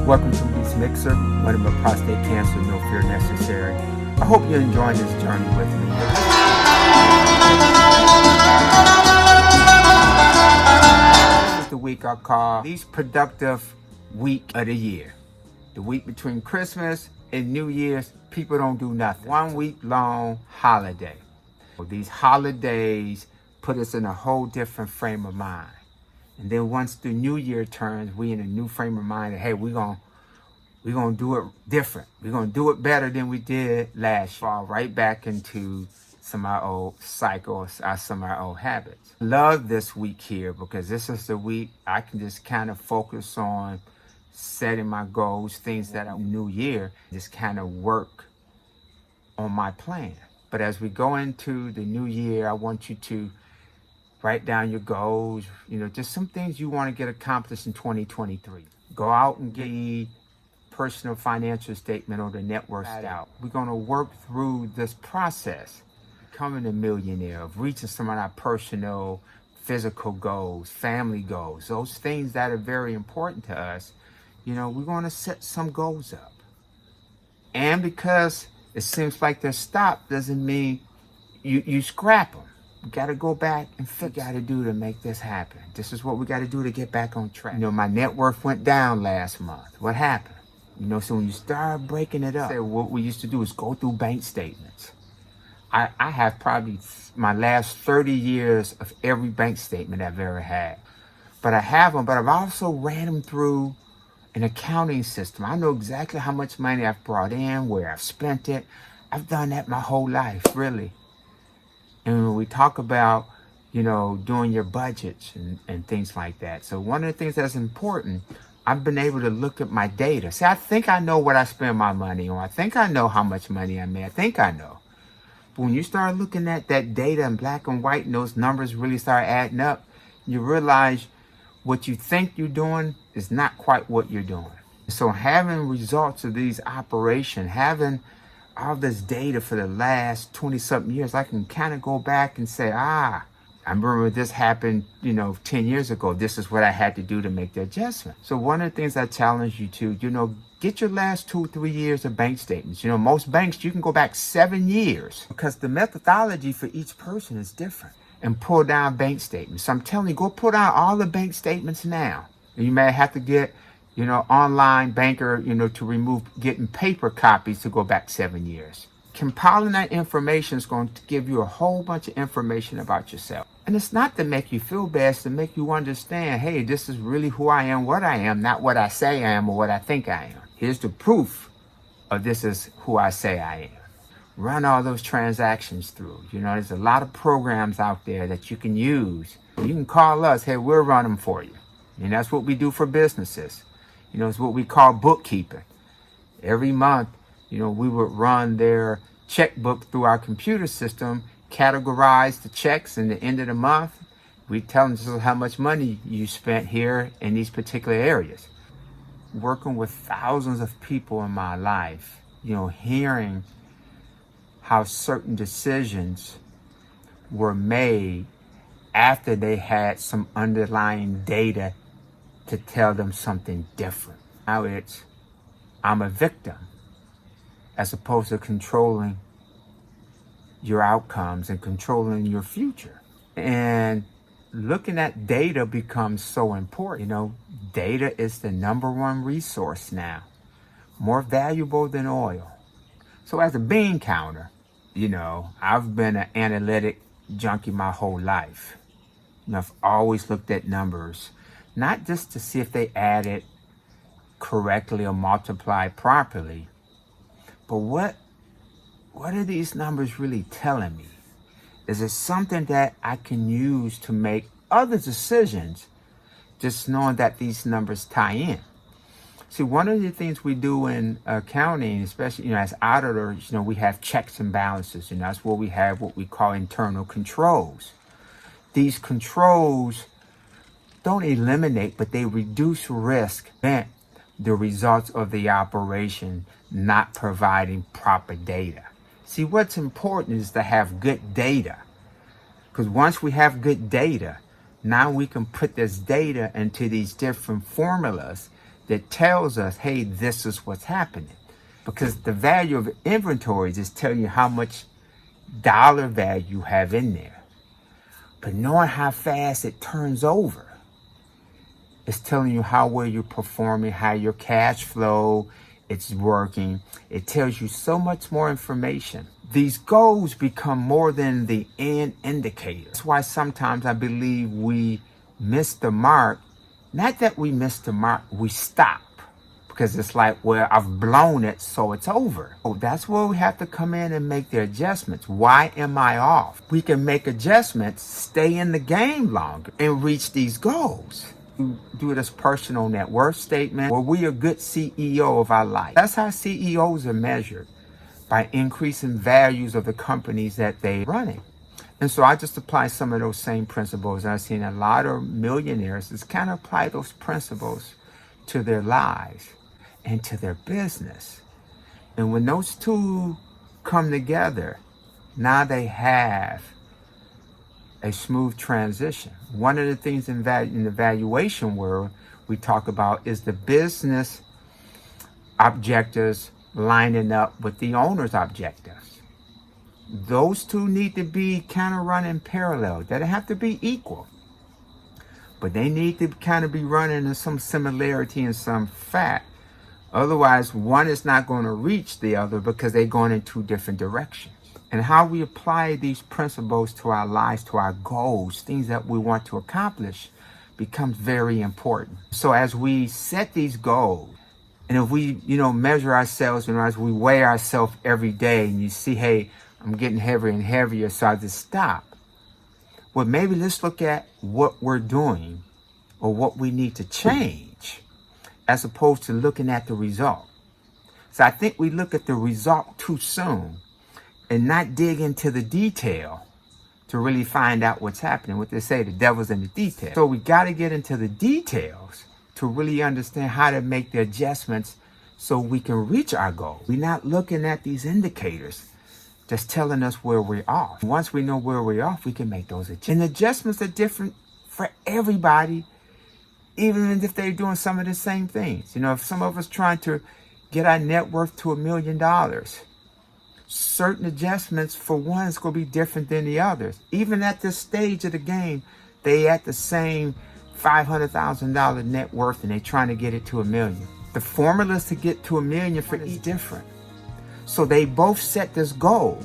Welcome to Week's Mixer, one of my prostate cancer, no fear necessary. I hope you're enjoying this journey with me. This is the week I call least productive week of the year. The week between Christmas and New Year's, people don't do nothing. 1 week long holiday. These holidays put us in a whole different frame of mind. And then once the new year turns, we in a new frame of mind that, hey, we're gonna do it different. We're gonna do it better than we did last year. Fall right back into some of our old cycles, some of our old habits. Love this week here because this is the week I can just kind of focus on setting my goals, things that are new year, just kind of work on my plan. But as we go into the new year, I want you to write down your goals, just some things you want to get accomplished in 2023. Go out and get a personal financial statement or the net worth out. We're going to work through this process, becoming a millionaire, of reaching some of our personal, physical goals, family goals, those things that are very important to us. We're going to set some goals up. And because it seems like they're stopped doesn't mean you scrap them. We got to go back and figure out what to do to make this happen. This is what we got to do to get back on track. My net worth went down last month. What happened? So when you start breaking it up, what we used to do is go through bank statements. I have probably my last 30 years of every bank statement I've ever had. But I have them, but I've also ran them through an accounting system. I know exactly how much money I've brought in, where I've spent it. I've done that my whole life, really. And when we talk about, doing your budgets and things like that. So one of the things that's important, I've been able to look at my data. See, I think I know what I spend my money on. I think I know how much money I make. I think I know. But when you start looking at that data in black and white and those numbers really start adding up, you realize what you think you're doing is not quite what you're doing. So having results of these operations, having all this data for the last 20-something years, I can kind of go back and say, I remember this happened, 10 years ago. This is what I had to do to make the adjustment. So one of the things I challenge you to, get your last 2-3 years of bank statements. Most banks, you can go back 7 years because the methodology for each person is different, and pull down bank statements. So I'm telling you, go pull down all the bank statements now. And you may have to get online banker, to remove getting paper copies to go back 7 years. Compiling that information is going to give you a whole bunch of information about yourself. And it's not to make you feel bad, it's to make you understand, hey, this is really who I am, what I am, not what I say I am or what I think I am. Here's the proof of this is who I say I am. Run all those transactions through. There's a lot of programs out there that you can use. You can call us, hey, we'll run them for you. And that's what we do for businesses. It's what we call bookkeeping. Every month, we would run their checkbook through our computer system, categorize the checks, and at the end of the month, we tell them how much money you spent here in these particular areas. Working with thousands of people in my life, hearing how certain decisions were made after they had some underlying data to tell them something different. Now I'm a victim as opposed to controlling your outcomes and controlling your future. And looking at data becomes so important. Data is the number one resource now, more valuable than oil. So as a bean counter, I've been an analytic junkie my whole life. I've always looked at numbers, not just to see if they added correctly or multiplied properly, but what are these numbers really telling me? Is it something that I can use to make other decisions, just knowing that these numbers tie in? See, one of the things we do in accounting, especially, as auditors, we have checks and balances, and that's where we have what we call internal controls. These controls don't eliminate, but they reduce risk, prevent the results of the operation not providing proper data. See, what's important is to have good data, because once we have good data, now we can put this data into these different formulas that tells us, hey, this is what's happening. Because the value of inventories is telling you how much dollar value you have in there. But knowing how fast it turns over, it's telling you how well you're performing, how your cash flow it's working. It tells you so much more information. These goals become more than the end indicator. That's why sometimes I believe we miss the mark. Not that we miss the mark, we stop. Because it's like, well, I've blown it, so it's over. Oh, that's where we have to come in and make the adjustments. Why am I off? We can make adjustments, stay in the game longer, and reach these goals. Do this personal net worth statement, where we are a good CEO of our life. That's how CEOs are measured, by increasing values of the companies that they're running. And so I just apply some of those same principles. I've seen a lot of millionaires just kind of apply those principles to their lives and to their business. And when those two come together, now they have a smooth transition. One of the things in the valuation world we talk about is the business objectives lining up with the owner's objectives. Those two need to be kind of running parallel. They don't have to be equal, but they need to kind of be running in some similarity and some fact. Otherwise, one is not going to reach the other because they're going in two different directions. And how we apply these principles to our lives, to our goals, things that we want to accomplish, becomes very important. So as we set these goals, and if we, measure ourselves, as we weigh ourselves every day, and you see, hey, I'm getting heavier and heavier, so I just stop. Well, maybe let's look at what we're doing or what we need to change, as opposed to looking at the result. So I think we look at the result too soon and not dig into the detail to really find out what's happening. What they say, the devil's in the detail. So we got to get into the details to really understand how to make the adjustments so we can reach our goal. We're not looking at these indicators just telling us where we're off. Once we know where we're off, we can make those adjustments. And adjustments are different for everybody, even if they're doing some of the same things. If some of us trying to get our net worth to $1 million, certain adjustments for one is going to be different than the others. Even at this stage of the game, they at the same $500,000 net worth and they're trying to get it to $1 million. The formulas to get to $1 million for each different. So they both set this goal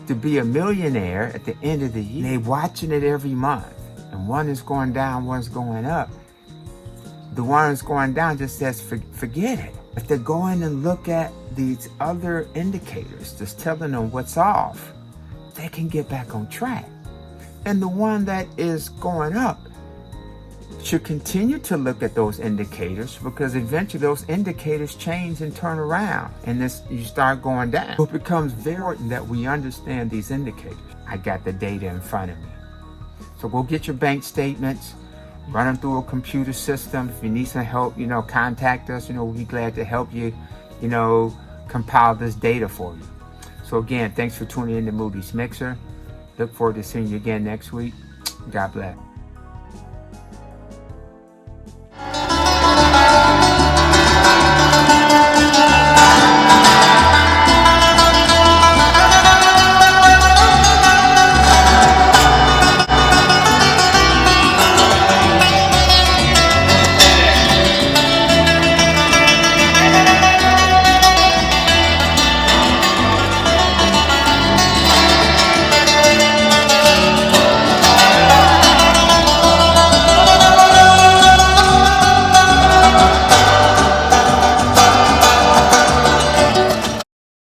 to be a millionaire at the end of the year. They're watching it every month. And one is going down, one's going up. The one that's going down just says, forget it. If they go in and look at these other indicators, just telling them what's off, they can get back on track. And the one that is going up should continue to look at those indicators, because eventually those indicators change and turn around and you start going down. So it becomes very important that we understand these indicators. I got the data in front of me. So go get your bank statements, run them through a computer system. If you need some help, contact us. We'll be glad to help you, compile this data for you. So again, thanks for tuning in to Moody's Mixer. Look forward to seeing you again next week. God bless.